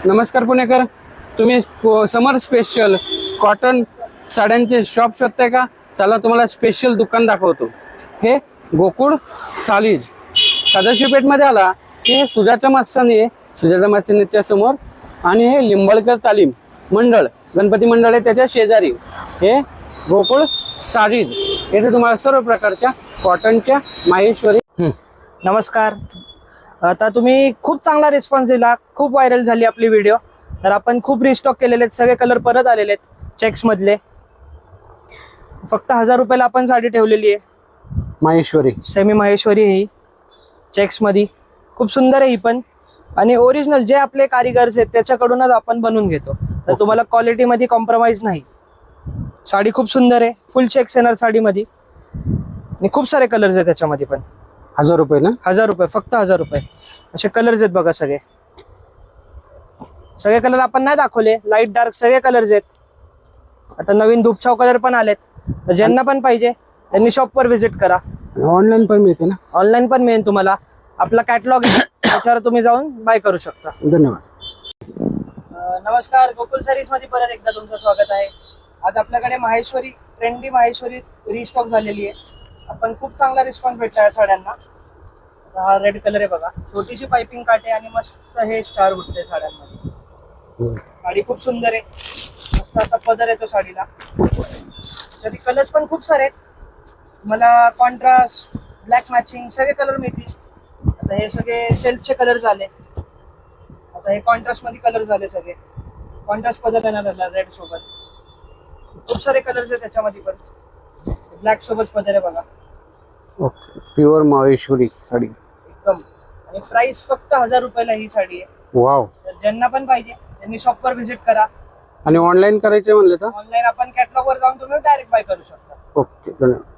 नमस्कार पुणेकर, तुम्ही समर special cotton साड्यांचे शॉप शोधताय का? चला तुम्हाला स्पेशल दुकान दाखवतो. हे गोकुळ सालीज सदाशिवपेठमध्ये आला की हे सुजाता मास्तानी आहे. सुजाता मास्तानीच्या समोर आणि हे लिंबाळकर तालीम मंडळ गणपती मंडळ आहे त्याच्या शेजारी हे गोकुळ सालीज. येथे तुम्हाला सर्व प्रकारच्या कॉटनच्या माहेश्वरी. नमस्कार. आता तुम्ही खूप चांगला रिस्पॉन्स दिला, खूप व्हायरल झाली आपली व्हिडिओ. तर आपण खूप रिस्टॉक केलेले आहेत, सगळे कलर परत आलेले आहेत चेक्स मधले. फक्त 1000 रुपयाला आपण साडी ठेवलेली आहे. माहेश्वरी सेमी माहेश्वरी ही चेक्स मध्ये खूप सुंदर आहे ही पण. आणि ओरिजिनल जे आपले कारीगर्स आहेत त्याच्याकडूनच आपण बनवून घेतो. तर तुम्हाला क्वालिटी मध्ये कॉम्प्रोमाइज नाही. साडी खूप सुंदर आहे, फुल चेक्स येणार साडीमध्ये आणि खूप सारे कलर्स आहेत त्याच्यामध्ये पण. 1000 रुपये ना? 1000 रुपये, फक्त 1000 रुपये. असे कलर्स आहेत बघा, सगळे सगळे कलर आपण नाही दाखवले, लाईट डार्क सगळे कलर्स आहेत. आता नवीन धूपछाव कलर पण आलेत. तर ज्यांना पण पाहिजे त्यांनी शॉपवर व्हिजिट करा. ऑनलाईन पण मिळते ना? ऑनलाईन पण मिळेल तुम्हाला. आपला कॅटलॉग त्याच्यावर तुम्ही जाऊन बाय करू शकता. धन्यवाद. नमस्कार, गोकुळ सारीज मध्ये परत एकदा तुमचं स्वागत आहे. आज आपल्याकडे माहेश्वरी, ट्रेंडी माहेश्वरी रिस्टॉक झालेली आहे. आपण खूप चांगला रिस्पॉन्स भेटला या साड्यांना. हा रेड कलर आहे बघा, छोटीशी पाइपिंग काटे आणि मस्त हे स्टार उठते साड्यांमध्ये. साडी खूप सुंदर आहे, मस्त असा पदर येतो साडीला. त्याचे कलर्स पण खूप सारे आहेत. मला कॉन्ट्रास्ट, ब्लॅक मॅचिंग सगळे कलर मिळतील. आता हे सगळे सेल्फचे कलर झाले. आता हे कॉन्ट्रास्ट मध्ये कलर झाले, सगळे कॉन्ट्रास्ट पदर येणार रेड सोबत. खूप सारे कलर्स आहेत त्याच्यामध्ये पण. ब्लॅक सोबत पदर आहे बघा. ओके, प्युअर माहेश्वरी साडी एकदम. आणि प्राइस फक्त 1000 रुपयाला ही साडी आहे. वाव. तर ज्यांना पण पाहिजे त्यांनी शॉपवर व्हिजिट करा. आणि ऑनलाईन करायचे म्हणले तर? ऑनलाईन आपण कॅटलॉग वर जाऊन तुम्ही डायरेक्ट बाय करू शकता. ओके, धन्यवाद.